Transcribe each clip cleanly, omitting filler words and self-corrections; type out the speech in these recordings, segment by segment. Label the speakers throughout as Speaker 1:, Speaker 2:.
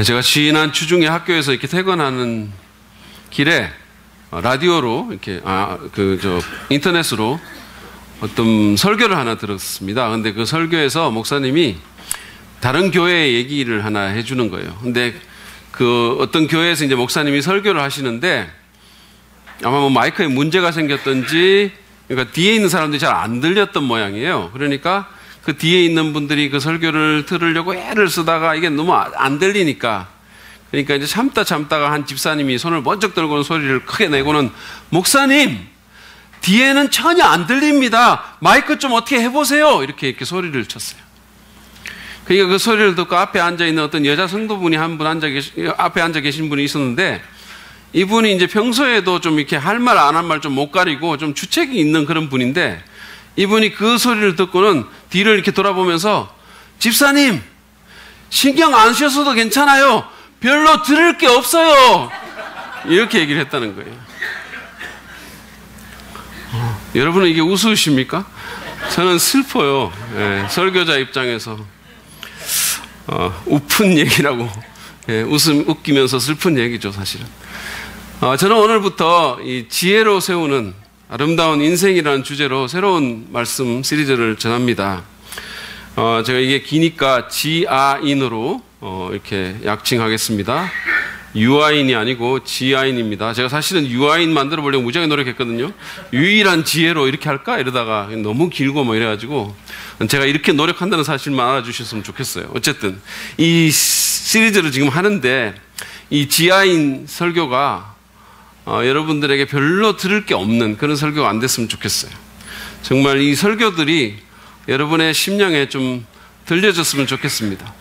Speaker 1: 제가 지난 주중에 학교에서 이렇게 퇴근하는 길에 라디오로 이렇게 인터넷으로 어떤 설교를 하나 들었습니다. 근데 그 설교에서 목사님이 다른 교회 얘기를 하나 해주는 거예요. 근데 그 어떤 교회에서 이제 목사님이 설교를 하시는데 아마 뭐 마이크에 문제가 생겼던지, 그러니까 뒤에 있는 사람들이 잘 안 들렸던 모양이에요. 그러니까 그 뒤에 있는 분들이 그 설교를 들으려고 애를 쓰다가 이게 너무 안 들리니까, 그러니까 이제 참다가 한 집사님이 손을 번쩍 들고는 소리를 크게 내고는, 목사님, 뒤에는 전혀 안 들립니다. 마이크 좀 어떻게 해보세요. 이렇게 소리를 쳤어요. 그러니까 그 소리를 듣고 앞에 앉아있는 어떤 여자 성도분이 한 분 앞에 앉아 계신 분이 있었는데, 이분이 이제 평소에도 좀 이렇게 할 말 안 한 말 좀 못 가리고 좀 주책이 있는 그런 분인데, 이분이 그 소리를 듣고는 뒤를 이렇게 돌아보면서, 집사님, 신경 안 쓰셔도 괜찮아요. 별로 들을 게 없어요. 이렇게 얘기를 했다는 거예요. 여러분은 이게 웃으십니까? 저는 슬퍼요. 예, 설교자 입장에서. 우픈 얘기라고. 예, 웃기면서 슬픈 얘기죠, 사실은. 저는 오늘부터 이 지혜로 세우는 아름다운 인생이라는 주제로 새로운 말씀 시리즈를 전합니다. 제가 이게 기니까 지아인으로 이렇게 약칭하겠습니다. 유아인이 아니고 지아인입니다. 제가 사실은 유아인 만들어 보려고 무지하게 노력했거든요. 유일한 지혜로 이렇게 할까? 이러다가 너무 길고 뭐 이래가지고, 제가 이렇게 노력한다는 사실만 알아주셨으면 좋겠어요. 어쨌든 이 시리즈를 지금 하는데, 이 지아인 설교가 여러분들에게 별로 들을 게 없는 그런 설교가 안 됐으면 좋겠어요. 정말 이 설교들이 여러분의 심령에 좀 들려졌으면 좋겠습니다.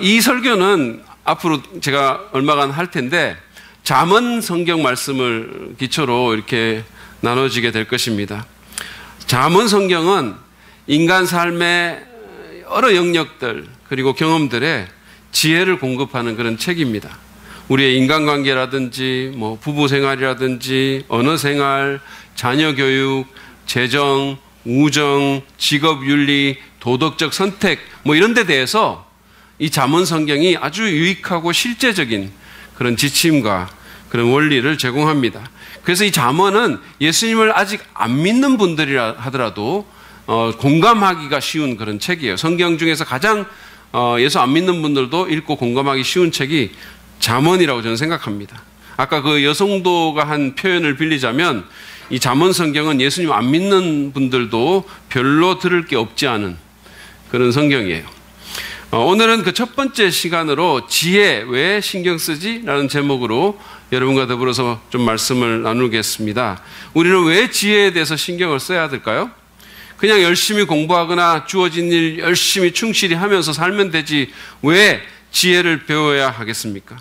Speaker 1: 이 설교는 앞으로 제가 얼마간 할 텐데, 잠언 성경 말씀을 기초로 이렇게 나눠지게 될 것입니다. 잠언 성경은 인간 삶의 여러 영역들 그리고 경험들에 지혜를 공급하는 그런 책입니다. 우리의 인간관계라든지 뭐 부부 생활이라든지 언어 생활, 자녀 교육, 재정, 우정, 직업 윤리, 도덕적 선택 뭐 이런 데 대해서 이 잠언 성경이 아주 유익하고 실제적인 그런 지침과 그런 원리를 제공합니다. 그래서 이 잠언은 예수님을 아직 안 믿는 분들이라 하더라도 공감하기가 쉬운 그런 책이에요. 성경 중에서 가장 예수 안 믿는 분들도 읽고 공감하기 쉬운 책이 잠언이라고 저는 생각합니다. 아까 그 여성도가 한 표현을 빌리자면, 이 잠언 성경은 예수님 안 믿는 분들도 별로 들을 게 없지 않은 그런 성경이에요. 오늘은 그 첫 번째 시간으로 지혜 왜 신경 쓰지? 라는 제목으로 여러분과 더불어서 좀 말씀을 나누겠습니다. 우리는 왜 지혜에 대해서 신경을 써야 될까요? 그냥 열심히 공부하거나 주어진 일 열심히 충실히 하면서 살면 되지 왜 지혜를 배워야 하겠습니까?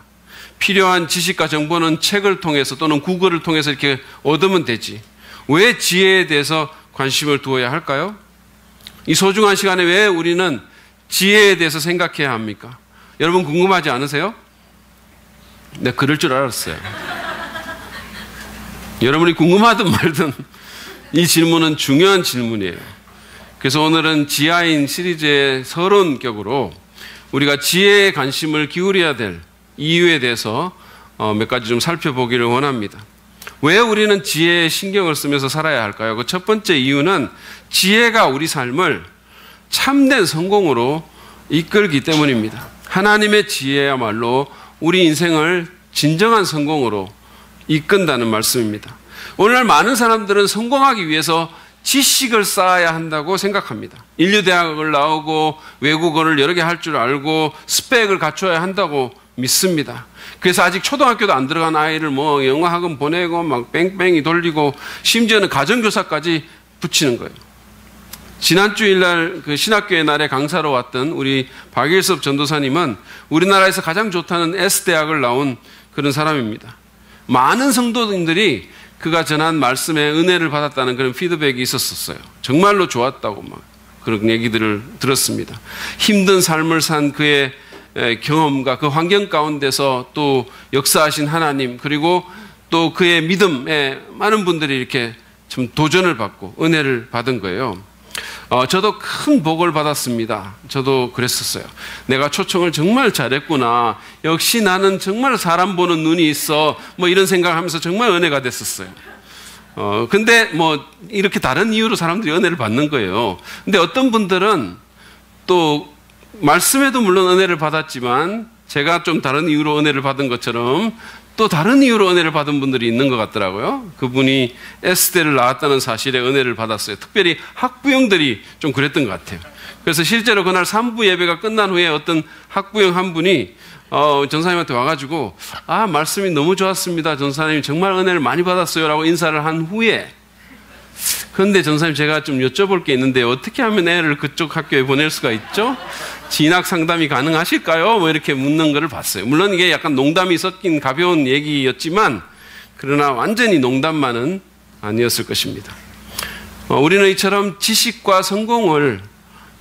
Speaker 1: 필요한 지식과 정보는 책을 통해서 또는 구글을 통해서 이렇게 얻으면 되지 왜 지혜에 대해서 관심을 두어야 할까요? 이 소중한 시간에 왜 우리는 지혜에 대해서 생각해야 합니까? 여러분 궁금하지 않으세요? 네, 그럴 줄 알았어요. 여러분이 궁금하든 말든 이 질문은 중요한 질문이에요. 그래서 오늘은 지아인 시리즈의 서론격으로 우리가 지혜에 관심을 기울여야 될 이유에 대해서 몇 가지 좀 살펴보기를 원합니다. 왜 우리는 지혜에 신경을 쓰면서 살아야 할까요? 그 첫 번째 이유는 지혜가 우리 삶을 참된 성공으로 이끌기 때문입니다. 하나님의 지혜야말로 우리 인생을 진정한 성공으로 이끈다는 말씀입니다. 오늘날 많은 사람들은 성공하기 위해서 지식을 쌓아야 한다고 생각합니다. 인류대학을 나오고 외국어를 여러 개 할 줄 알고 스펙을 갖춰야 한다고 믿습니다. 그래서 아직 초등학교도 안 들어간 아이를 뭐 영어학원 보내고 막 뺑뺑이 돌리고 심지어는 가정교사까지 붙이는 거예요. 지난 주일날 그 신학교의 날에 강사로 왔던 우리 박일섭 전도사님은 우리나라에서 가장 좋다는 S대학을 나온 그런 사람입니다. 많은 성도님들이 그가 전한 말씀에 은혜를 받았다는 그런 피드백이 있었어요. 정말로 좋았다고 막 그런 얘기들을 들었습니다. 힘든 삶을 산 그의 경험과 그 환경 가운데서 또 역사하신 하나님, 그리고 또 그의 믿음에 많은 분들이 이렇게 좀 도전을 받고 은혜를 받은 거예요. 저도 큰 복을 받았습니다. 저도 그랬었어요. 내가 초청을 정말 잘했구나. 역시 나는 정말 사람 보는 눈이 있어. 뭐 이런 생각하면서 정말 은혜가 됐었어요. 근데 뭐 이렇게 다른 이유로 사람들이 은혜를 받는 거예요. 근데 어떤 분들은 또 말씀에도 물론 은혜를 받았지만 제가 좀 다른 이유로 은혜를 받은 것처럼 또 다른 이유로 은혜를 받은 분들이 있는 것 같더라고요. 그분이 S대를 나왔다는 사실에 은혜를 받았어요. 특별히 학부형들이 좀 그랬던 것 같아요. 그래서 실제로 그날 3부 예배가 끝난 후에 어떤 학부형 한 분이 전사님한테 와가지고 말씀이 너무 좋았습니다. 전사님 정말 은혜를 많이 받았어요 라고 인사를 한 후에, 그런데 전사님 제가 좀 여쭤볼 게 있는데 어떻게 하면 애를 그쪽 학교에 보낼 수가 있죠? 진학 상담이 가능하실까요? 뭐 이렇게 묻는 것을 봤어요. 물론 이게 약간 농담이 섞인 가벼운 얘기였지만 그러나 완전히 농담만은 아니었을 것입니다. 우리는 이처럼 지식과 성공을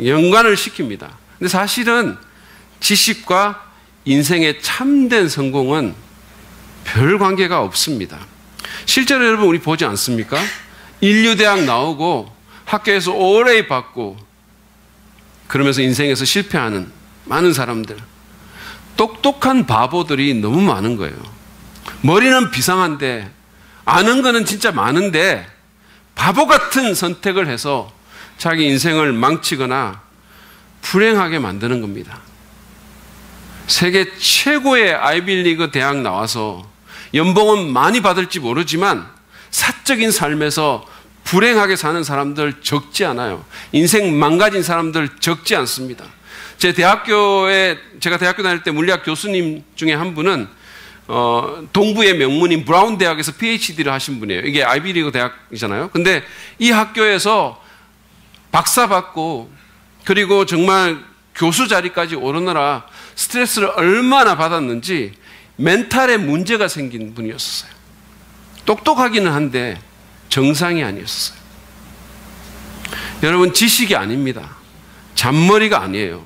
Speaker 1: 연관을 시킵니다. 근데 사실은 지식과 인생의 참된 성공은 별 관계가 없습니다. 실제로 여러분 우리 보지 않습니까? 인류대학 나오고 학교에서 오래 받고 그러면서 인생에서 실패하는 많은 사람들, 똑똑한 바보들이 너무 많은 거예요. 머리는 비상한데 아는 거는 진짜 많은데 바보 같은 선택을 해서 자기 인생을 망치거나 불행하게 만드는 겁니다. 세계 최고의 아이비리그 대학 나와서 연봉은 많이 받을지 모르지만 사적인 삶에서 불행하게 사는 사람들 적지 않아요. 인생 망가진 사람들 적지 않습니다. 제가 대학교 다닐 때 물리학 교수님 중에 한 분은 동부의 명문인 브라운 대학에서 PhD를 하신 분이에요. 이게 아이비리그 대학이잖아요. 근데 이 학교에서 박사 받고 그리고 정말 교수 자리까지 오르느라 스트레스를 얼마나 받았는지 멘탈에 문제가 생긴 분이었어요. 똑똑하기는 한데 정상이 아니었어요. 여러분, 지식이 아닙니다. 잔머리가 아니에요.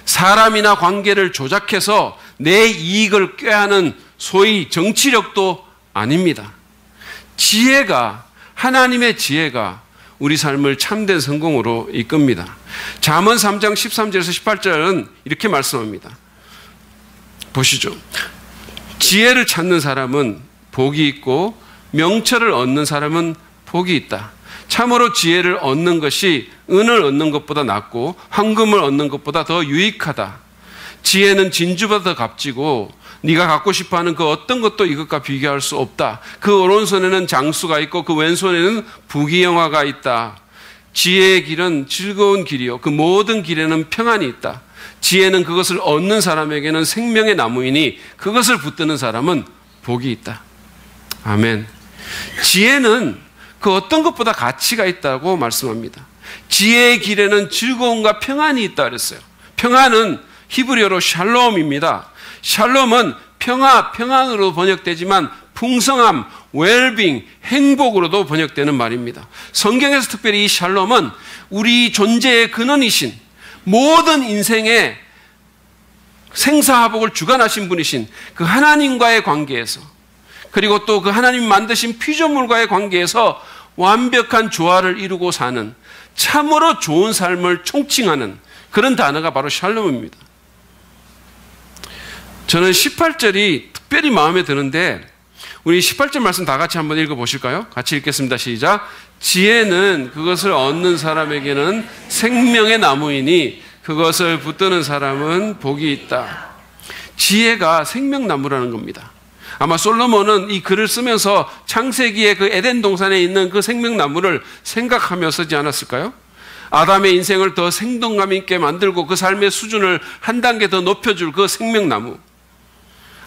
Speaker 1: 사람이나 관계를 조작해서 내 이익을 꾀하는 소위 정치력도 아닙니다. 지혜가, 하나님의 지혜가 우리 삶을 참된 성공으로 이끕니다. 잠언 3장 13절에서 18절은 이렇게 말씀합니다. 보시죠. 지혜를 찾는 사람은 복이 있고 명철을 얻는 사람은 복이 있다. 참으로 지혜를 얻는 것이 은을 얻는 것보다 낫고 황금을 얻는 것보다 더 유익하다. 지혜는 진주보다 더 값지고 네가 갖고 싶어하는 그 어떤 것도 이것과 비교할 수 없다. 그 오른손에는 장수가 있고 그 왼손에는 부귀영화가 있다. 지혜의 길은 즐거운 길이요 그 모든 길에는 평안이 있다. 지혜는 그것을 얻는 사람에게는 생명의 나무이니 그것을 붙드는 사람은 복이 있다. 아멘. 지혜는 그 어떤 것보다 가치가 있다고 말씀합니다. 지혜의 길에는 즐거움과 평안이 있다 그랬어요. 평안은 히브리어로 샬롬입니다. 샬롬은 평화, 평안으로 번역되지만 풍성함, 웰빙, 행복으로도 번역되는 말입니다. 성경에서 특별히 이 샬롬은 우리 존재의 근원이신, 모든 인생의 생사화복을 주관하신 분이신 그 하나님과의 관계에서, 그리고 또 그 하나님이 만드신 피조물과의 관계에서 완벽한 조화를 이루고 사는 참으로 좋은 삶을 총칭하는 그런 단어가 바로 샬롬입니다. 저는 18절이 특별히 마음에 드는데 우리 18절 말씀 다 같이 한번 읽어보실까요? 같이 읽겠습니다. 시작. 지혜는 그것을 얻는 사람에게는 생명의 나무이니 그것을 붙드는 사람은 복이 있다. 지혜가 생명나무라는 겁니다. 아마 솔로몬은 이 글을 쓰면서 창세기의 그 에덴 동산에 있는 그 생명나무를 생각하며 쓰지 않았을까요? 아담의 인생을 더 생동감 있게 만들고 그 삶의 수준을 한 단계 더 높여줄 그 생명나무,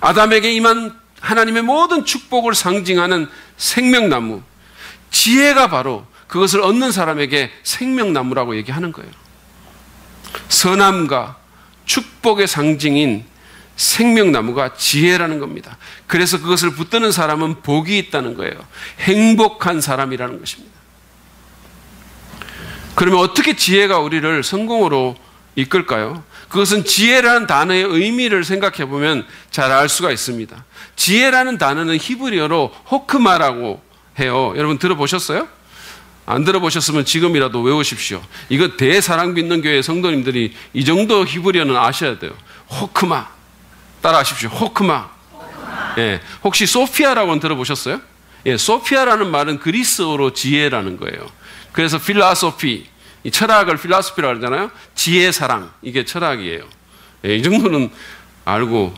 Speaker 1: 아담에게 임한 하나님의 모든 축복을 상징하는 생명나무, 지혜가 바로 그것을 얻는 사람에게 생명나무라고 얘기하는 거예요. 선함과 축복의 상징인 생명나무가 지혜라는 겁니다. 그래서 그것을 붙드는 사람은 복이 있다는 거예요. 행복한 사람이라는 것입니다. 그러면 어떻게 지혜가 우리를 성공으로 이끌까요? 그것은 지혜라는 단어의 의미를 생각해 보면 잘 알 수가 있습니다. 지혜라는 단어는 히브리어로 호크마라고 해요. 여러분 들어보셨어요? 안 들어보셨으면 지금이라도 외우십시오. 이거 대사랑빛는 교회 성도님들이 이 정도 히브리어는 아셔야 돼요. 호크마. 따라하십시오. 호크마. 예, 혹시 소피아라고는 들어보셨어요? 예, 소피아라는 말은 그리스어로 지혜라는 거예요. 그래서 필라소피, 이 철학을 필라소피라고 하잖아요. 지혜 사랑, 이게 철학이에요. 예, 이 정도는 알고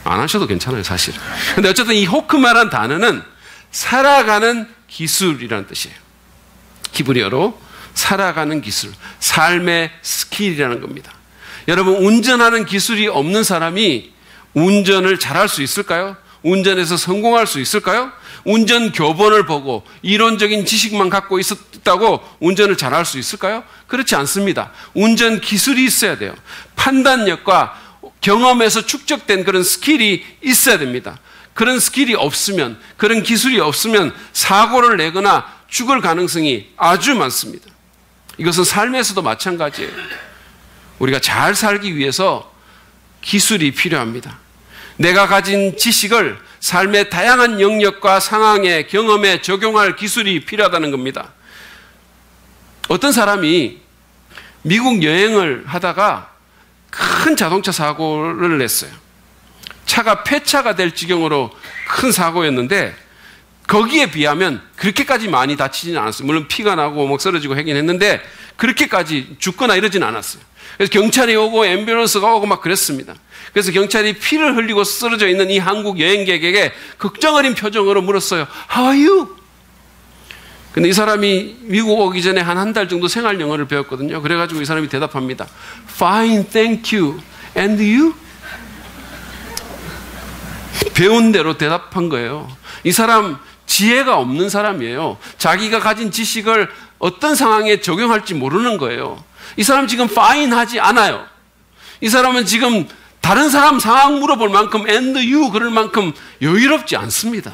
Speaker 1: 안 하셔도 괜찮아요, 사실. 근데 어쨌든 이 호크마라는 단어는 살아가는 기술이라는 뜻이에요. 히브리어로 살아가는 기술, 삶의 스킬이라는 겁니다. 여러분, 운전하는 기술이 없는 사람이 운전을 잘할 수 있을까요? 운전에서 성공할 수 있을까요? 운전 교본을 보고 이론적인 지식만 갖고 있었다고 운전을 잘할 수 있을까요? 그렇지 않습니다. 운전 기술이 있어야 돼요. 판단력과 경험에서 축적된 그런 스킬이 있어야 됩니다. 그런 스킬이 없으면, 그런 기술이 없으면 사고를 내거나 죽을 가능성이 아주 많습니다. 이것은 삶에서도 마찬가지예요. 우리가 잘 살기 위해서 기술이 필요합니다. 내가 가진 지식을 삶의 다양한 영역과 상황에, 경험에 적용할 기술이 필요하다는 겁니다. 어떤 사람이 미국 여행을 하다가 큰 자동차 사고를 냈어요. 차가 폐차가 될 지경으로 큰 사고였는데 거기에 비하면 그렇게까지 많이 다치지는 않았어요. 물론 피가 나고 막 쓰러지고 하긴 했는데 그렇게까지 죽거나 이러지는 않았어요. 그래서 경찰이 오고 앰뷸런스가 오고 막 그랬습니다. 그래서 경찰이 피를 흘리고 쓰러져 있는 이 한국 여행객에게 걱정 어린 표정으로 물었어요. How are you? 근데 이 사람이 미국 오기 전에 한 달 정도 생활 영어를 배웠거든요. 그래가지고 이 사람이 대답합니다. Fine, thank you. And you? 배운 대로 대답한 거예요. 이 사람 지혜가 없는 사람이에요. 자기가 가진 지식을 어떤 상황에 적용할지 모르는 거예요. 이 사람 지금 fine 하지 않아요. 이 사람은 지금 다른 사람 상황 물어볼 만큼 and you 그럴 만큼 여유롭지 않습니다.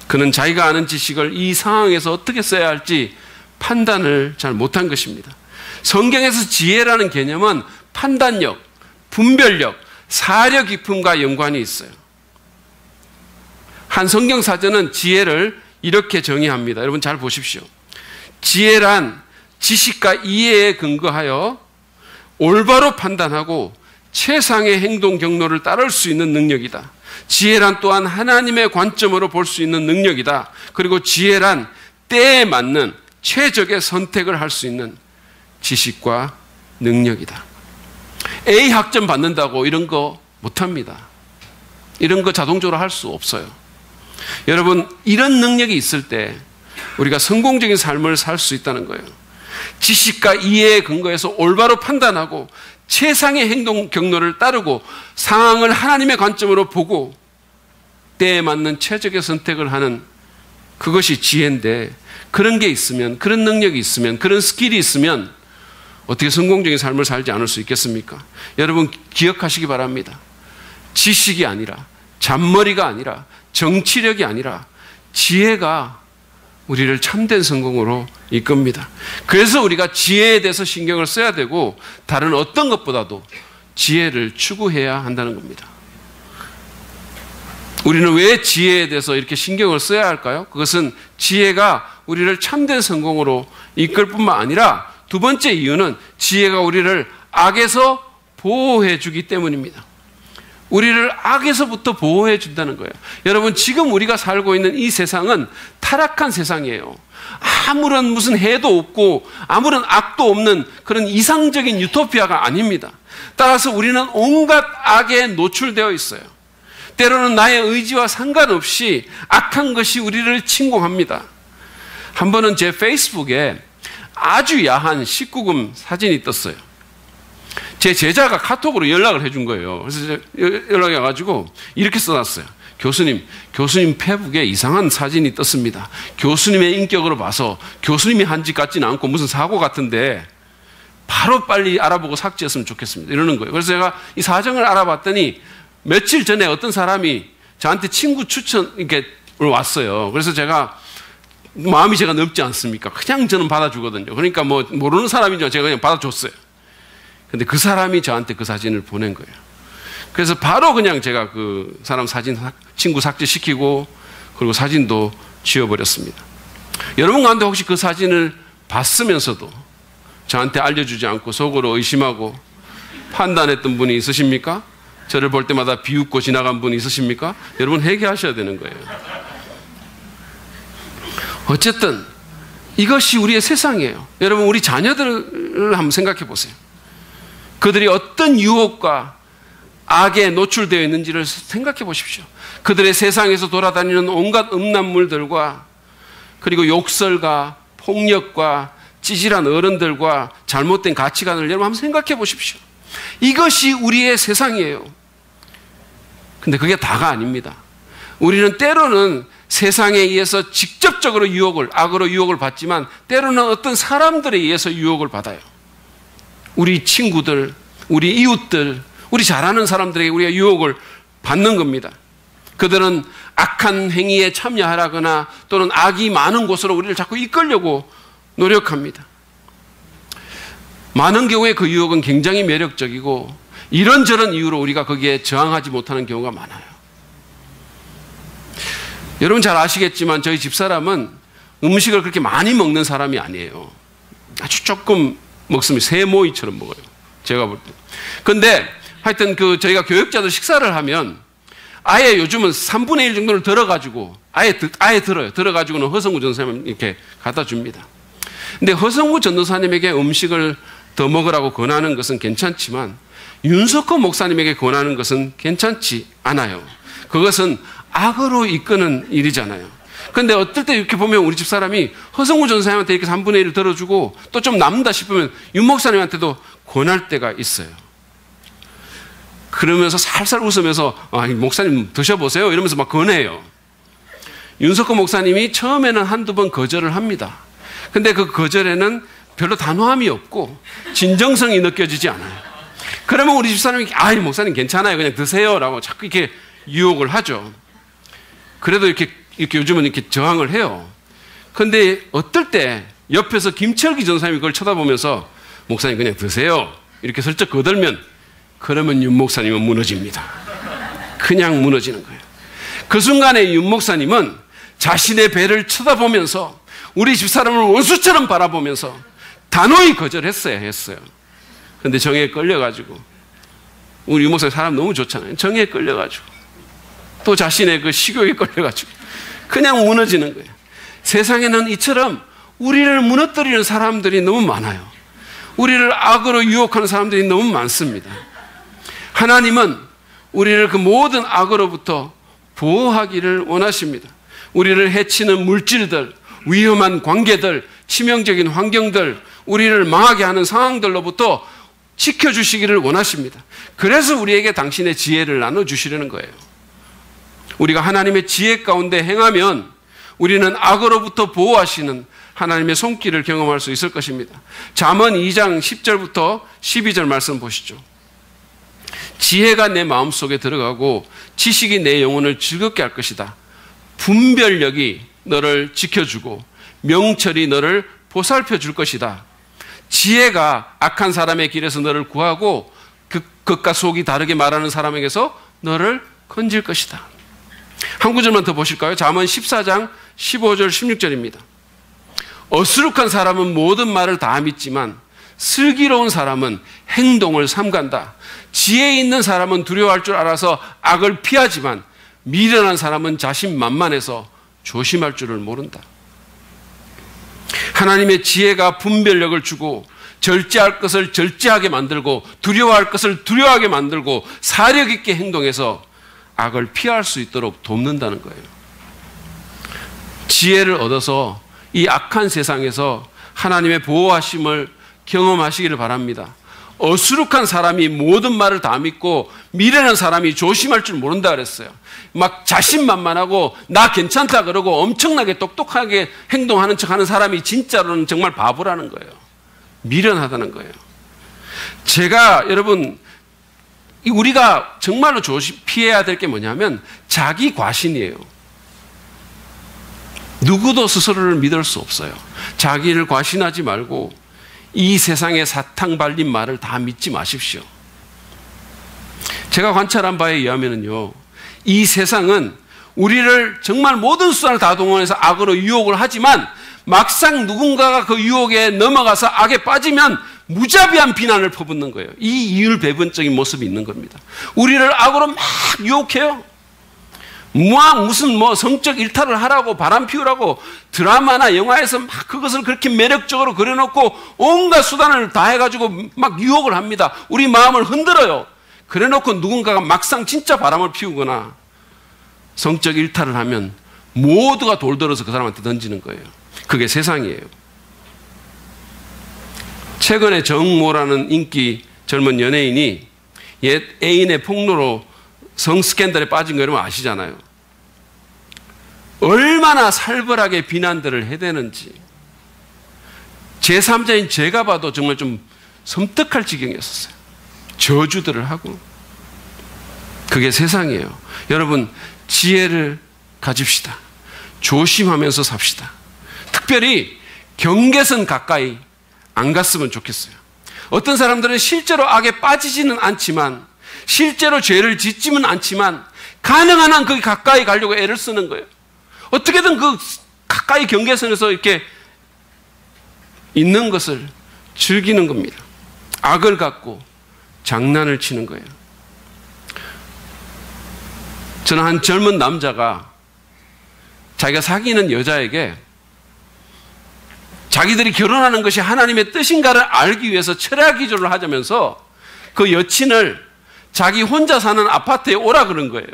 Speaker 1: 그는 자기가 아는 지식을 이 상황에서 어떻게 써야 할지 판단을 잘 못한 것입니다. 성경에서 지혜라는 개념은 판단력, 분별력, 사려 깊음과 연관이 있어요. 한 성경 사전은 지혜를 이렇게 정의합니다. 여러분 잘 보십시오. 지혜란 지식과 이해에 근거하여 올바로 판단하고 최상의 행동 경로를 따를 수 있는 능력이다. 지혜란 또한 하나님의 관점으로 볼 수 있는 능력이다. 그리고 지혜란 때에 맞는 최적의 선택을 할 수 있는 지식과 능력이다. A 학점 받는다고 이런 거 못합니다. 이런 거 자동적으로 할 수 없어요. 여러분, 이런 능력이 있을 때 우리가 성공적인 삶을 살 수 있다는 거예요. 지식과 이해에 근거해서 올바로 판단하고 최상의 행동 경로를 따르고 상황을 하나님의 관점으로 보고 때에 맞는 최적의 선택을 하는 그것이 지혜인데, 그런 게 있으면, 그런 능력이 있으면, 그런 스킬이 있으면 어떻게 성공적인 삶을 살지 않을 수 있겠습니까? 여러분 기억하시기 바랍니다. 지식이 아니라, 잔머리가 아니라, 정치력이 아니라 지혜가 우리를 참된 성공으로 이끕니다. 그래서 우리가 지혜에 대해서 신경을 써야 되고 다른 어떤 것보다도 지혜를 추구해야 한다는 겁니다. 우리는 왜 지혜에 대해서 이렇게 신경을 써야 할까요? 그것은 지혜가 우리를 참된 성공으로 이끌 뿐만 아니라 두 번째 이유는 지혜가 우리를 악에서 보호해 주기 때문입니다. 우리를 악에서부터 보호해 준다는 거예요. 여러분, 지금 우리가 살고 있는 이 세상은 타락한 세상이에요. 아무런 무슨 해도 없고 아무런 악도 없는 그런 이상적인 유토피아가 아닙니다. 따라서 우리는 온갖 악에 노출되어 있어요. 때로는 나의 의지와 상관없이 악한 것이 우리를 침공합니다. 한 번은 제 페이스북에 아주 야한 19금 사진이 떴어요. 제 제자가 카톡으로 연락을 해준 거예요. 그래서 연락이 와가지고 이렇게 써놨어요. 교수님 페북에 이상한 사진이 떴습니다. 교수님의 인격으로 봐서 교수님이 한 짓 같지는 않고 무슨 사고 같은데 바로 빨리 알아보고 삭제했으면 좋겠습니다. 이러는 거예요. 그래서 제가 이 사정을 알아봤더니 며칠 전에 어떤 사람이 저한테 친구 추천 이렇게 왔어요. 그래서 제가 마음이 제가 넓지 않습니까? 그냥 저는 받아주거든요. 그러니까 뭐 모르는 사람이지만 제가 그냥 받아줬어요. 근데 그 사람이 저한테 그 사진을 보낸 거예요. 그래서 바로 그냥 제가 그 사람 사진 친구 삭제시키고 그리고 사진도 지워버렸습니다. 여러분 가운데 혹시 그 사진을 봤으면서도 저한테 알려주지 않고 속으로 의심하고 판단했던 분이 있으십니까? 저를 볼 때마다 비웃고 지나간 분이 있으십니까? 여러분 회개하셔야 되는 거예요. 어쨌든 이것이 우리의 세상이에요. 여러분 우리 자녀들을 한번 생각해 보세요. 그들이 어떤 유혹과 악에 노출되어 있는지를 생각해 보십시오. 그들의 세상에서 돌아다니는 온갖 음란물들과 그리고 욕설과 폭력과 찌질한 어른들과 잘못된 가치관을 여러분 한번 생각해 보십시오. 이것이 우리의 세상이에요. 근데 그게 다가 아닙니다. 우리는 때로는 세상에 의해서 직접적으로 악으로 유혹을 받지만 때로는 어떤 사람들에 의해서 유혹을 받아요. 우리 친구들, 우리 이웃들, 우리 잘 아는 사람들에게 우리가 유혹을 받는 겁니다. 그들은 악한 행위에 참여하라거나 또는 악이 많은 곳으로 우리를 자꾸 이끌려고 노력합니다. 많은 경우에 그 유혹은 굉장히 매력적이고 이런저런 이유로 우리가 거기에 저항하지 못하는 경우가 많아요. 여러분 잘 아시겠지만 저희 집사람은 음식을 그렇게 많이 먹는 사람이 아니에요. 아주 조금 먹습니다. 세모이처럼 먹어요. 제가 볼 때. 근데 하여튼 저희가 교육자들 식사를 하면 아예 요즘은 3분의 1 정도를 들어가지고 아예 들어요. 들어가지고는 허성우 전도사님 이렇게 갖다 줍니다. 근데 허성우 전도사님에게 음식을 더 먹으라고 권하는 것은 괜찮지만 윤석호 목사님에게 권하는 것은 괜찮지 않아요. 그것은 악으로 이끄는 일이잖아요. 그런데 어떨 때 이렇게 보면 우리 집사람이 허성우 전도사님한테 이렇게 3분의 1을 들어주고 또 좀 남는다 싶으면 윤 목사님한테도 권할 때가 있어요. 그러면서 살살 웃으면서 목사님 드셔보세요 이러면서 막 권해요. 윤석호 목사님이 처음에는 한두 번 거절을 합니다. 근데 그 거절에는 별로 단호함이 없고 진정성이 느껴지지 않아요. 그러면 우리 집사람이 목사님 괜찮아요 그냥 드세요 라고 자꾸 이렇게 유혹을 하죠. 그래도 이렇게 요즘은 이렇게 저항을 해요. 그런데 어떨 때 옆에서 김철기 전사님이 그걸 쳐다보면서 목사님 그냥 드세요 이렇게 슬쩍 거들면 그러면 윤 목사님은 무너집니다. 그냥 무너지는 거예요. 그 순간에 윤 목사님은 자신의 배를 쳐다보면서 우리 집사람을 원수처럼 바라보면서 단호히 거절했어야 했어요. 그런데 정에 끌려가지고 우리 윤 목사님 사람 너무 좋잖아요. 정에 끌려가지고 또 자신의 그 식욕에 끌려가지고 그냥 무너지는 거예요. 세상에는 이처럼 우리를 무너뜨리는 사람들이 너무 많아요. 우리를 악으로 유혹하는 사람들이 너무 많습니다. 하나님은 우리를 그 모든 악으로부터 보호하기를 원하십니다. 우리를 해치는 물질들, 위험한 관계들, 치명적인 환경들, 우리를 망하게 하는 상황들로부터 지켜주시기를 원하십니다. 그래서 우리에게 당신의 지혜를 나눠주시려는 거예요. 우리가 하나님의 지혜 가운데 행하면 우리는 악으로부터 보호하시는 하나님의 손길을 경험할 수 있을 것입니다. 잠언 2장 10절부터 12절 말씀 보시죠. 지혜가 내 마음속에 들어가고 지식이 내 영혼을 즐겁게 할 것이다. 분별력이 너를 지켜주고 명철이 너를 보살펴 줄 것이다. 지혜가 악한 사람의 길에서 너를 구하고 겉과 속이 다르게 말하는 사람에게서 너를 건질 것이다. 한 구절만 더 보실까요? 잠언 14장 15절 16절입니다. 어수룩한 사람은 모든 말을 다 믿지만 슬기로운 사람은 행동을 삼간다. 지혜 있는 사람은 두려워할 줄 알아서 악을 피하지만 미련한 사람은 자신만만해서 조심할 줄을 모른다. 하나님의 지혜가 분별력을 주고 절제할 것을 절제하게 만들고 두려워할 것을 두려워하게 만들고 사력 있게 행동해서 악을 피할 수 있도록 돕는다는 거예요. 지혜를 얻어서 이 악한 세상에서 하나님의 보호하심을 경험하시기를 바랍니다. 어수룩한 사람이 모든 말을 다 믿고 미련한 사람이 조심할 줄 모른다 그랬어요. 막 자신만만하고 나 괜찮다 그러고 엄청나게 똑똑하게 행동하는 척하는 사람이 진짜로는 정말 바보라는 거예요. 미련하다는 거예요. 제가 여러분 우리가 정말로 피해야 될 게 뭐냐면 자기 과신이에요. 누구도 스스로를 믿을 수 없어요. 자기를 과신하지 말고 이 세상의 사탕 발린 말을 다 믿지 마십시오. 제가 관찰한 바에 의하면요, 이 세상은 우리를 정말 모든 수단을 다 동원해서 악으로 유혹을 하지만 막상 누군가가 그 유혹에 넘어가서 악에 빠지면 무자비한 비난을 퍼붓는 거예요. 이 이율배반적인 모습이 있는 겁니다. 우리를 악으로 막 유혹해요. 무슨 성적 일탈을 하라고 바람 피우라고 드라마나 영화에서 막 그것을 그렇게 매력적으로 그려놓고 온갖 수단을 다 해가지고 막 유혹을 합니다. 우리 마음을 흔들어요. 그래놓고 누군가가 막상 진짜 바람을 피우거나 성적 일탈을 하면 모두가 돌들어서 그 사람한테 던지는 거예요. 그게 세상이에요. 최근에 정모라는 인기 젊은 연예인이 옛 애인의 폭로로 성스캔들에 빠진 거 여러분 아시잖아요. 얼마나 살벌하게 비난들을 해대는지 제3자인 제가 봐도 정말 좀 섬뜩할 지경이었어요. 저주들을 하고. 그게 세상이에요. 여러분 지혜를 가집시다. 조심하면서 삽시다. 특별히 경계선 가까이 안 갔으면 좋겠어요. 어떤 사람들은 실제로 악에 빠지지는 않지만 실제로 죄를 짓지는 않지만 가능한 한 거기 가까이 가려고 애를 쓰는 거예요. 어떻게든 그 가까이 경계선에서 이렇게 있는 것을 즐기는 겁니다. 악을 갖고 장난을 치는 거예요. 저는 한 젊은 남자가 자기가 사귀는 여자에게 자기들이 결혼하는 것이 하나님의 뜻인가를 알기 위해서 철야 기도를 하자면서 그 여친을 자기 혼자 사는 아파트에 오라 그런 거예요.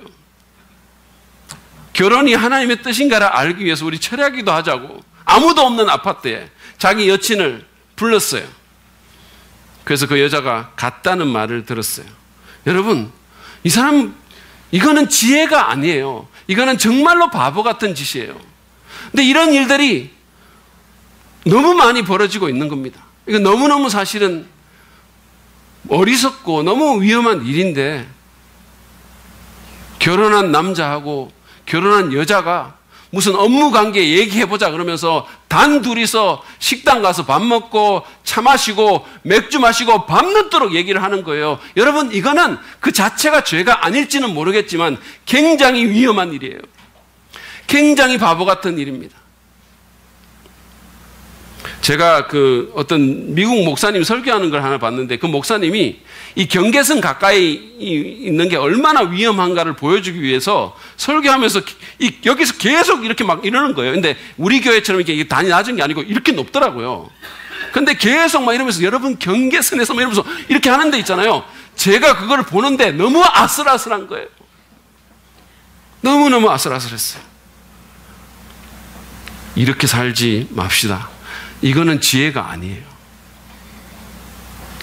Speaker 1: 결혼이 하나님의 뜻인가를 알기 위해서 우리 철야 기도하자고 아무도 없는 아파트에 자기 여친을 불렀어요. 그래서 그 여자가 갔다는 말을 들었어요. 여러분, 이 사람 이거는 지혜가 아니에요. 이거는 정말로 바보 같은 짓이에요. 근데 이런 일들이 너무 많이 벌어지고 있는 겁니다. 이거 너무너무 사실은 어리석고 너무 위험한 일인데 결혼한 남자하고 결혼한 여자가 무슨 업무 관계 얘기해보자 그러면서 단 둘이서 식당 가서 밥 먹고 차 마시고 맥주 마시고 밤늦도록 얘기를 하는 거예요. 여러분 이거는 그 자체가 죄가 아닐지는 모르겠지만 굉장히 위험한 일이에요. 굉장히 바보 같은 일입니다. 제가 그 어떤 미국 목사님 설교하는 걸 하나 봤는데 그 목사님이 이 경계선 가까이 있는 게 얼마나 위험한가를 보여주기 위해서 설교하면서 여기서 계속 이렇게 막 이러는 거예요. 근데 우리 교회처럼 이렇게 단이 낮은 게 아니고 이렇게 높더라고요. 근데 계속 막 이러면서 여러분 경계선에서 막 이러면서 이렇게 하는 데 있잖아요. 제가 그걸 보는데 너무 아슬아슬한 거예요. 너무너무 아슬아슬했어요. 이렇게 살지 맙시다. 이거는 지혜가 아니에요.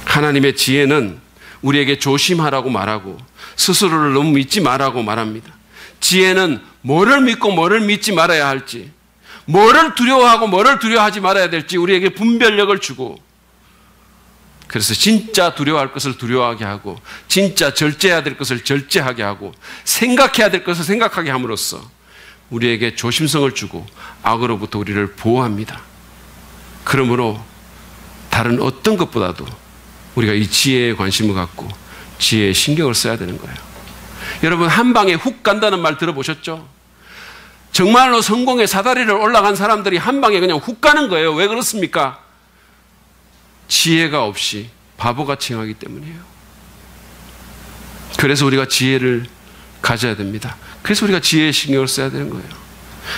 Speaker 1: 하나님의 지혜는 우리에게 조심하라고 말하고 스스로를 너무 믿지 말라고 말합니다. 지혜는 뭐를 믿고 뭐를 믿지 말아야 할지, 뭐를 두려워하고 뭐를 두려워하지 말아야 될지 우리에게 분별력을 주고, 그래서 진짜 두려워할 것을 두려워하게 하고 진짜 절제해야 될 것을 절제하게 하고 생각해야 될 것을 생각하게 함으로써 우리에게 조심성을 주고 악으로부터 우리를 보호합니다. 그러므로 다른 어떤 것보다도 우리가 이 지혜에 관심을 갖고 지혜에 신경을 써야 되는 거예요. 여러분 한 방에 훅 간다는 말 들어보셨죠? 정말로 성공의 사다리를 올라간 사람들이 한 방에 그냥 훅 가는 거예요. 왜 그렇습니까? 지혜가 없이 바보같이 행하기 때문이에요. 그래서 우리가 지혜를 가져야 됩니다. 그래서 우리가 지혜에 신경을 써야 되는 거예요.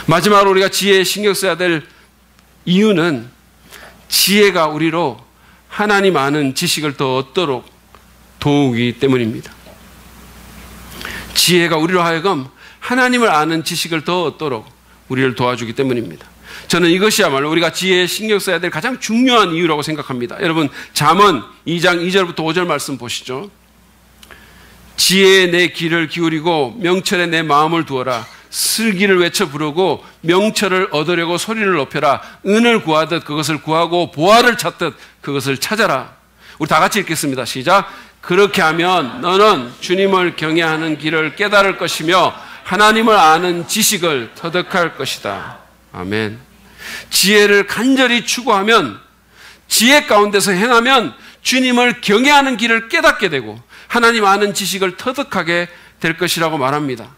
Speaker 1: 마지막으로 우리가 지혜에 신경 써야 될 이유는 지혜가 우리로 하나님 아는 지식을 더 얻도록 도우기 때문입니다. 지혜가 우리로 하여금 하나님을 아는 지식을 더 얻도록 우리를 도와주기 때문입니다. 저는 이것이야말로 우리가 지혜에 신경 써야 될 가장 중요한 이유라고 생각합니다. 여러분 잠언 2장 2절부터 5절 말씀 보시죠. 지혜에 내 귀를 기울이고 명철에 내 마음을 두어라. 슬기를 외쳐 부르고 명철을 얻으려고 소리를 높여라. 은을 구하듯 그것을 구하고 보화를 찾듯 그것을 찾아라. 우리 다 같이 읽겠습니다. 시작. 그렇게 하면 너는 주님을 경외하는 길을 깨달을 것이며 하나님을 아는 지식을 터득할 것이다. 아멘. 지혜를 간절히 추구하면, 지혜 가운데서 행하면 주님을 경외하는 길을 깨닫게 되고 하나님 아는 지식을 터득하게 될 것이라고 말합니다.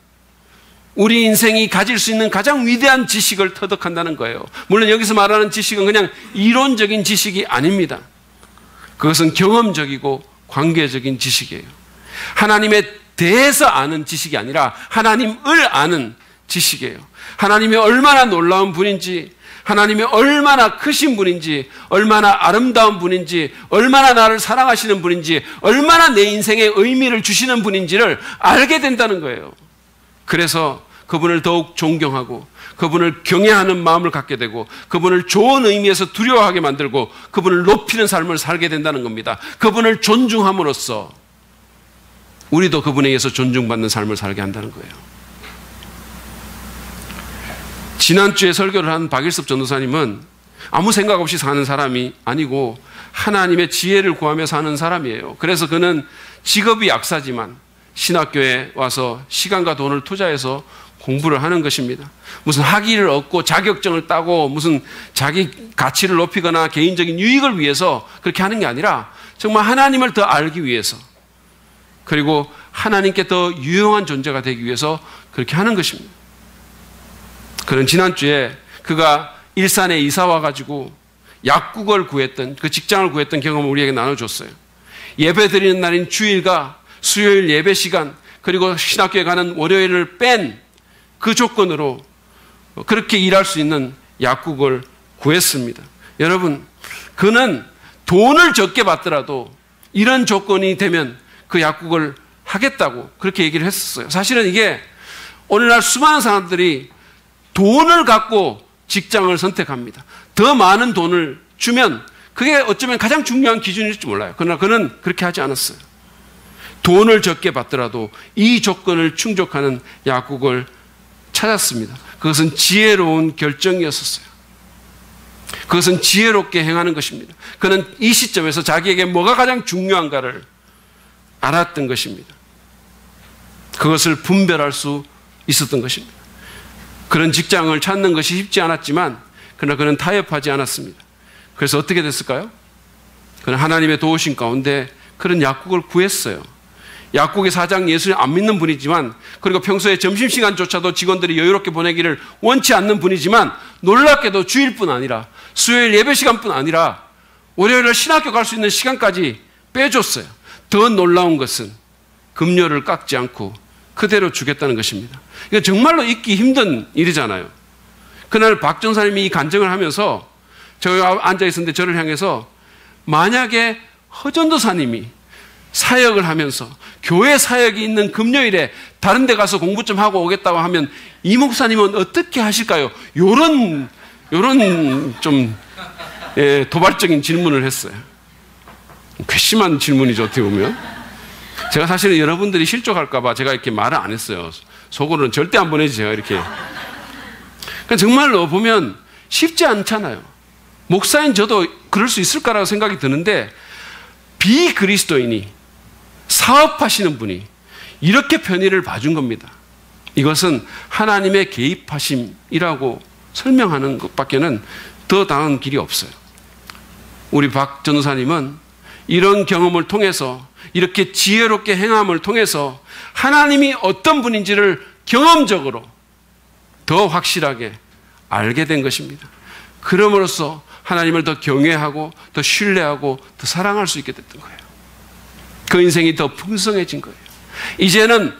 Speaker 1: 우리 인생이 가질 수 있는 가장 위대한 지식을 터득한다는 거예요. 물론 여기서 말하는 지식은 그냥 이론적인 지식이 아닙니다. 그것은 경험적이고 관계적인 지식이에요. 하나님에 대해서 아는 지식이 아니라 하나님을 아는 지식이에요. 하나님이 얼마나 놀라운 분인지, 하나님이 얼마나 크신 분인지, 얼마나 아름다운 분인지, 얼마나 나를 사랑하시는 분인지, 얼마나 내 인생에 의미를 주시는 분인지를 알게 된다는 거예요. 그래서 그분을 더욱 존경하고 그분을 경외하는 마음을 갖게 되고 그분을 좋은 의미에서 두려워하게 만들고 그분을 높이는 삶을 살게 된다는 겁니다. 그분을 존중함으로써 우리도 그분에 의해서 존중받는 삶을 살게 한다는 거예요. 지난주에 설교를 한 박일섭 전도사님은 아무 생각 없이 사는 사람이 아니고 하나님의 지혜를 구하며 사는 사람이에요. 그래서 그는 직업이 약사지만 신학교에 와서 시간과 돈을 투자해서 공부를 하는 것입니다. 무슨 학위를 얻고 자격증을 따고 무슨 자기 가치를 높이거나 개인적인 유익을 위해서 그렇게 하는 게 아니라 정말 하나님을 더 알기 위해서, 그리고 하나님께 더 유용한 존재가 되기 위해서 그렇게 하는 것입니다. 그는 지난주에 그가 일산에 이사 와가지고 약국을 구했던, 그 직장을 구했던 경험을 우리에게 나눠줬어요. 예배 드리는 날인 주일과 수요일 예배 시간, 그리고 신학교에 가는 월요일을 뺀 그 조건으로 그렇게 일할 수 있는 약국을 구했습니다. 여러분, 그는 돈을 적게 받더라도 이런 조건이 되면 그 약국을 하겠다고 그렇게 얘기를 했었어요. 사실은 이게 오늘날 수많은 사람들이 돈을 갖고 직장을 선택합니다. 더 많은 돈을 주면 그게 어쩌면 가장 중요한 기준일지 몰라요. 그러나 그는 그렇게 하지 않았어요. 돈을 적게 받더라도 이 조건을 충족하는 약국을 찾았습니다. 그것은 지혜로운 결정이었었어요. 그것은 지혜롭게 행하는 것입니다. 그는 이 시점에서 자기에게 뭐가 가장 중요한가를 알았던 것입니다. 그것을 분별할 수 있었던 것입니다. 그런 직장을 찾는 것이 쉽지 않았지만 그러나 그는 타협하지 않았습니다. 그래서 어떻게 됐을까요? 그는 하나님의 도우심 가운데 그런 약국을 구했어요. 약국의 사장 예수를 안 믿는 분이지만, 그리고 평소에 점심시간조차도 직원들이 여유롭게 보내기를 원치 않는 분이지만, 놀랍게도 주일뿐 아니라 수요일 예배 시간뿐 아니라 월요일날 신학교 갈 수 있는 시간까지 빼줬어요. 더 놀라운 것은 급료를 깎지 않고 그대로 주겠다는 것입니다. 이거 정말로 잊기 힘든 일이잖아요. 그날 박 전사님이 이 간증을 하면서 제가 앉아있었는데 저를 향해서, 만약에 허 전도사님이 사역을 하면서 교회 사역이 있는 금요일에 다른 데 가서 공부 좀 하고 오겠다고 하면 이 목사님은 어떻게 하실까요? 요런 좀 도발적인 질문을 했어요. 괘씸한 질문이죠, 어떻게 보면. 제가 사실은 여러분들이 실족할까 봐 제가 이렇게 말을 안 했어요. 속으로는 절대 안 보내지, 제가 이렇게. 그러니까 정말로 보면 쉽지 않잖아요. 목사인 저도 그럴 수 있을까라고 생각이 드는데, 비그리스도인이, 사업하시는 분이 이렇게 편의를 봐준 겁니다. 이것은 하나님의 개입하심이라고 설명하는 것밖에는 더 나은 길이 없어요. 우리 박 전도사님은 이런 경험을 통해서, 이렇게 지혜롭게 행함을 통해서 하나님이 어떤 분인지를 경험적으로 더 확실하게 알게 된 것입니다. 그럼으로써 하나님을 더 경외하고 더 신뢰하고 더 사랑할 수 있게 됐던 거예요. 그 인생이 더 풍성해진 거예요. 이제는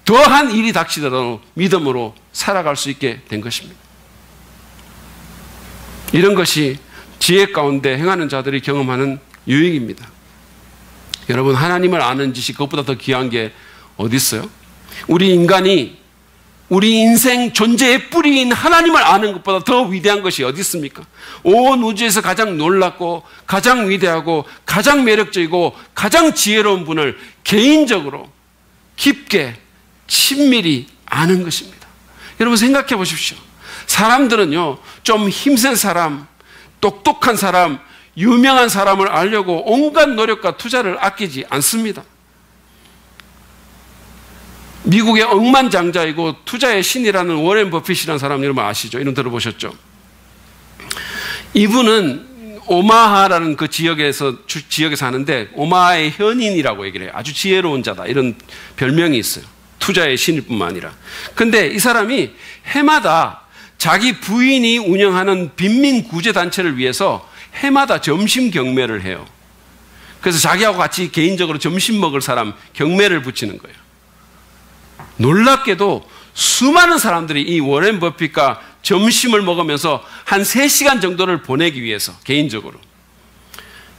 Speaker 1: 더한 일이 닥치더라도 믿음으로 살아갈 수 있게 된 것입니다. 이런 것이 지혜 가운데 행하는 자들이 경험하는 유익입니다. 여러분, 하나님을 아는 지식, 그것보다 더 귀한 게 어디 있어요? 우리 인간이 우리 인생 존재의 뿌리인 하나님을 아는 것보다 더 위대한 것이 어디 있습니까? 온 우주에서 가장 놀랍고 가장 위대하고 가장 매력적이고 가장 지혜로운 분을 개인적으로 깊게 친밀히 아는 것입니다. 여러분, 생각해 보십시오. 사람들은요, 좀 힘센 사람, 똑똑한 사람, 유명한 사람을 알려고 온갖 노력과 투자를 아끼지 않습니다. 미국의 억만장자이고 투자의 신이라는 워렌 버핏이라는 사람 여러분 아시죠? 이름 들어보셨죠? 이분은 오마하라는 그 지역에 사는데 오마하의 현인이라고 얘기를 해요. 아주 지혜로운 자다, 이런 별명이 있어요. 투자의 신일 뿐만 아니라. 근데 이 사람이 해마다 자기 부인이 운영하는 빈민구제단체를 위해서 해마다 점심 경매를 해요. 그래서 자기하고 같이 개인적으로 점심 먹을 사람 경매를 붙이는 거예요. 놀랍게도 수많은 사람들이 이 워렌 버핏과 점심을 먹으면서 한 3시간 정도를 보내기 위해서 개인적으로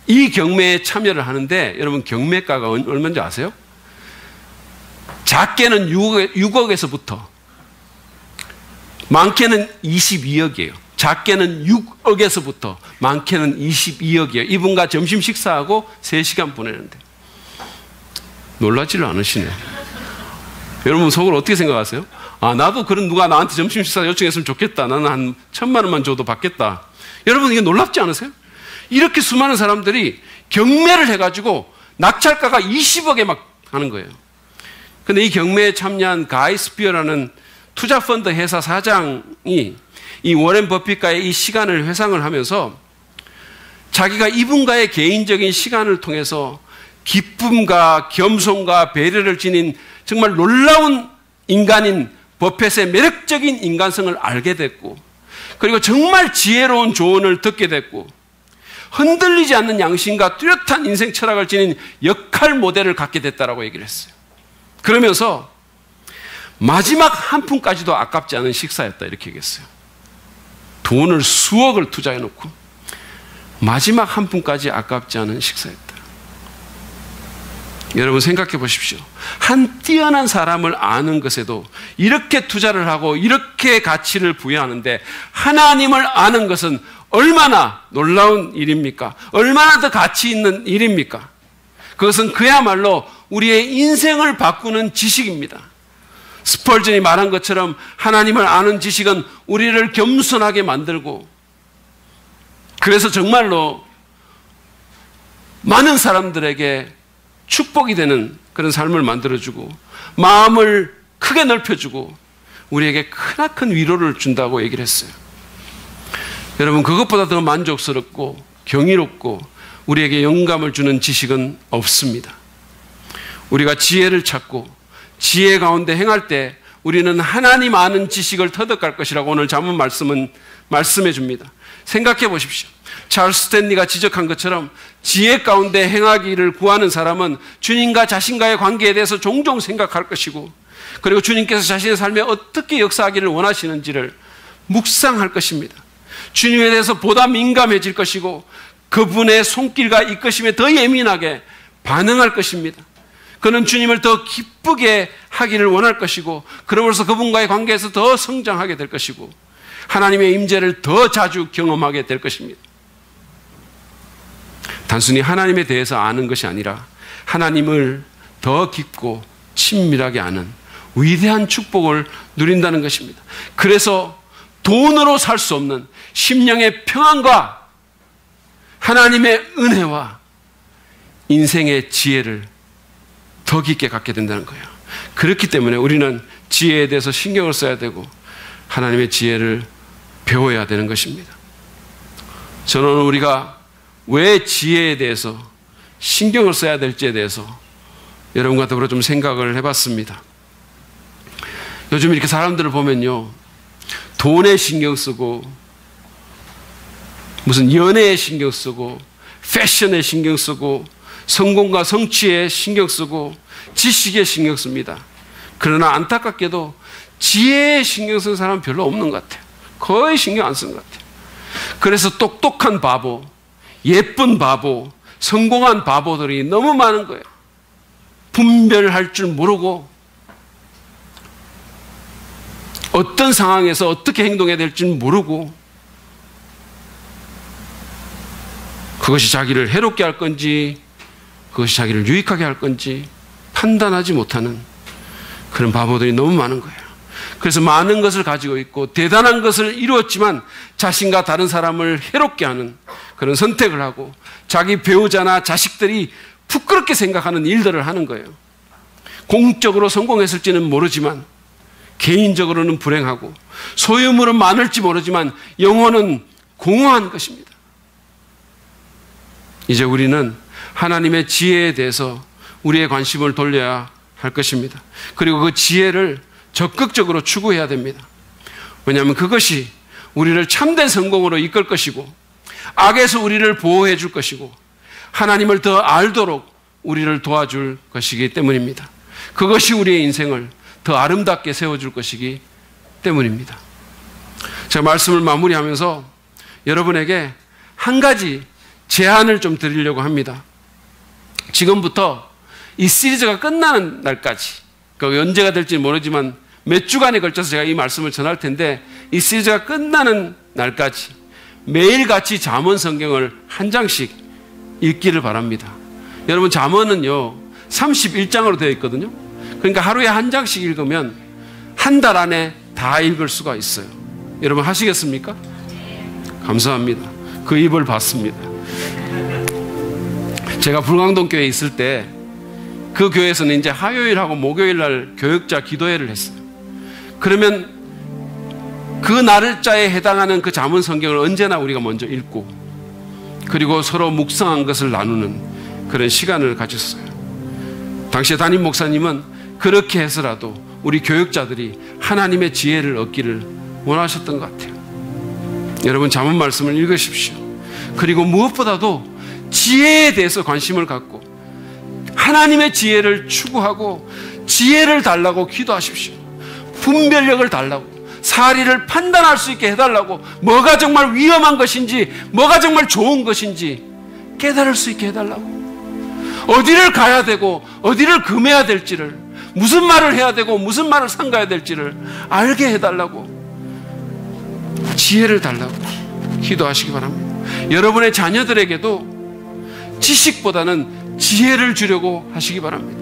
Speaker 1: 이 경매에 참여를 하는데, 여러분 경매가가 얼마인지 아세요? 작게는 6억에서부터 많게는 22억이에요. 작게는 6억에서부터 많게는 22억이에요. 이분과 점심 식사하고 3시간 보내는데. 놀라지를 않으시네요. 여러분 속으로 어떻게 생각하세요? 아, 나도 그런 누가 나한테 점심 식사 요청했으면 좋겠다. 나는 한 1,000만 원만 줘도 받겠다. 여러분 이게 놀랍지 않으세요? 이렇게 수많은 사람들이 경매를 해가지고 낙찰가가 20억에 막 하는 거예요. 근데 이 경매에 참여한 가이 스피어라는 투자펀드 회사 사장이 이 워렌 버핏과의 이 시간을 회상을 하면서 자기가 이분과의 개인적인 시간을 통해서 기쁨과 겸손과 배려를 지닌 정말 놀라운 인간인 버핏의 매력적인 인간성을 알게 됐고, 그리고 정말 지혜로운 조언을 듣게 됐고, 흔들리지 않는 양심과 뚜렷한 인생 철학을 지닌 역할 모델을 갖게 됐다라고 얘기를 했어요. 그러면서 마지막 한 푼까지도 아깝지 않은 식사였다 이렇게 얘기했어요. 돈을 수억을 투자해 놓고 마지막 한 푼까지 아깝지 않은 식사였다. 여러분 생각해 보십시오. 한 뛰어난 사람을 아는 것에도 이렇게 투자를 하고 이렇게 가치를 부여하는데, 하나님을 아는 것은 얼마나 놀라운 일입니까? 얼마나 더 가치 있는 일입니까? 그것은 그야말로 우리의 인생을 바꾸는 지식입니다. 스펄전이 말한 것처럼 하나님을 아는 지식은 우리를 겸손하게 만들고, 그래서 정말로 많은 사람들에게 축복이 되는 그런 삶을 만들어주고, 마음을 크게 넓혀주고, 우리에게 크나큰 위로를 준다고 얘기를 했어요. 여러분, 그것보다 더 만족스럽고 경이롭고 우리에게 영감을 주는 지식은 없습니다. 우리가 지혜를 찾고 지혜 가운데 행할 때 우리는 하나님 아는 지식을 터득할 것이라고 오늘 잠언 말씀은 말씀해 줍니다. 생각해 보십시오. 찰스 스탠리가 지적한 것처럼 지혜 가운데 행하기를 구하는 사람은 주님과 자신과의 관계에 대해서 종종 생각할 것이고, 그리고 주님께서 자신의 삶에 어떻게 역사하기를 원하시는지를 묵상할 것입니다. 주님에 대해서 보다 민감해질 것이고, 그분의 손길과 이끄심에 더 예민하게 반응할 것입니다. 그는 주님을 더 기쁘게 하기를 원할 것이고, 그러면서 그분과의 관계에서 더 성장하게 될 것이고, 하나님의 임재를 더 자주 경험하게 될 것입니다. 단순히 하나님에 대해서 아는 것이 아니라 하나님을 더 깊고 친밀하게 아는 위대한 축복을 누린다는 것입니다. 그래서 돈으로 살 수 없는 심령의 평안과 하나님의 은혜와 인생의 지혜를 더 깊게 갖게 된다는 거예요. 그렇기 때문에 우리는 지혜에 대해서 신경을 써야 되고 하나님의 지혜를 배워야 되는 것입니다. 저는 우리가 왜 지혜에 대해서 신경을 써야 될지에 대해서 여러분과 더불어 좀 생각을 해봤습니다. 요즘 이렇게 사람들을 보면요, 돈에 신경 쓰고 무슨 연애에 신경 쓰고 패션에 신경 쓰고 성공과 성취에 신경 쓰고 지식에 신경 씁니다. 그러나 안타깝게도 지혜에 신경 쓰는 사람은 별로 없는 것 같아요. 거의 신경 안 쓰는 것 같아요. 그래서 똑똑한 바보, 예쁜 바보, 성공한 바보들이 너무 많은 거예요. 분별할 줄 모르고 어떤 상황에서 어떻게 행동해야 될지 모르고, 그것이 자기를 해롭게 할 건지 그것이 자기를 유익하게 할 건지 판단하지 못하는 그런 바보들이 너무 많은 거예요. 그래서 많은 것을 가지고 있고 대단한 것을 이루었지만 자신과 다른 사람을 해롭게 하는 그런 선택을 하고, 자기 배우자나 자식들이 부끄럽게 생각하는 일들을 하는 거예요. 공적으로 성공했을지는 모르지만 개인적으로는 불행하고, 소유물은 많을지 모르지만 영혼은 공허한 것입니다. 이제 우리는 하나님의 지혜에 대해서 우리의 관심을 돌려야 할 것입니다. 그리고 그 지혜를 적극적으로 추구해야 됩니다. 왜냐하면 그것이 우리를 참된 성공으로 이끌 것이고 악에서 우리를 보호해 줄 것이고 하나님을 더 알도록 우리를 도와줄 것이기 때문입니다. 그것이 우리의 인생을 더 아름답게 세워줄 것이기 때문입니다. 제가 말씀을 마무리하면서 여러분에게 한 가지 제안을 좀 드리려고 합니다. 지금부터 이 시리즈가 끝나는 날까지, 그러니까 언제가 될지 모르지만 몇 주간에 걸쳐서 제가 이 말씀을 전할 텐데 이 시리즈가 끝나는 날까지 매일같이 잠언 성경을 한 장씩 읽기를 바랍니다. 여러분 잠언은요 31장으로 되어 있거든요. 그러니까 하루에 한 장씩 읽으면 한 달 안에 다 읽을 수가 있어요. 여러분 하시겠습니까? 감사합니다. 그 입을 받습니다. 제가 불광동 교회에 있을 때 그 교회에서는 이제 화요일하고 목요일 날 교역자 기도회를 했어요. 그러면 그 날짜에 해당하는 그 잠언 성경을 언제나 우리가 먼저 읽고 그리고 서로 묵상한 것을 나누는 그런 시간을 가졌어요. 당시에 담임 목사님은 그렇게 해서라도 우리 교역자들이 하나님의 지혜를 얻기를 원하셨던 것 같아요. 여러분 잠언 말씀을 읽으십시오. 그리고 무엇보다도 지혜에 대해서 관심을 갖고 하나님의 지혜를 추구하고 지혜를 달라고 기도하십시오. 분별력을 달라고, 사리를 판단할 수 있게 해달라고, 뭐가 정말 위험한 것인지 뭐가 정말 좋은 것인지 깨달을 수 있게 해달라고, 어디를 가야 되고 어디를 금해야 될지를, 무슨 말을 해야 되고 무슨 말을 삼가야 될지를 알게 해달라고, 지혜를 달라고 기도하시기 바랍니다. 여러분의 자녀들에게도 지식보다는 지혜를 주려고 하시기 바랍니다.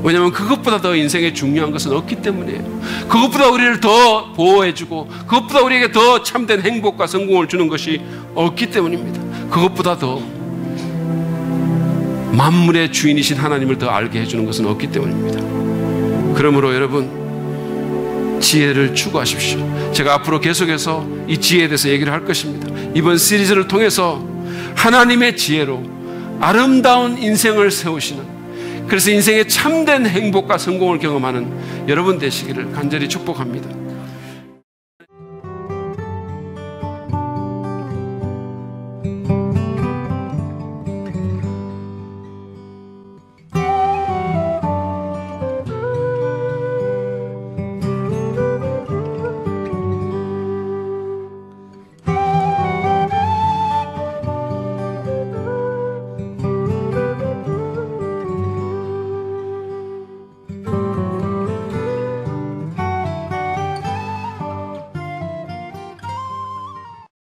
Speaker 1: 왜냐하면 그것보다 더 인생에 중요한 것은 없기 때문이에요. 그것보다 우리를 더 보호해주고 그것보다 우리에게 더 참된 행복과 성공을 주는 것이 없기 때문입니다. 그것보다 더 만물의 주인이신 하나님을 더 알게 해주는 것은 없기 때문입니다. 그러므로 여러분 지혜를 추구하십시오. 제가 앞으로 계속해서 이 지혜에 대해서 얘기를 할 것입니다. 이번 시리즈를 통해서 하나님의 지혜로 아름다운 인생을 세우시는, 그래서 인생의 참된 행복과 성공을 경험하는 여러분 되시기를 간절히 축복합니다.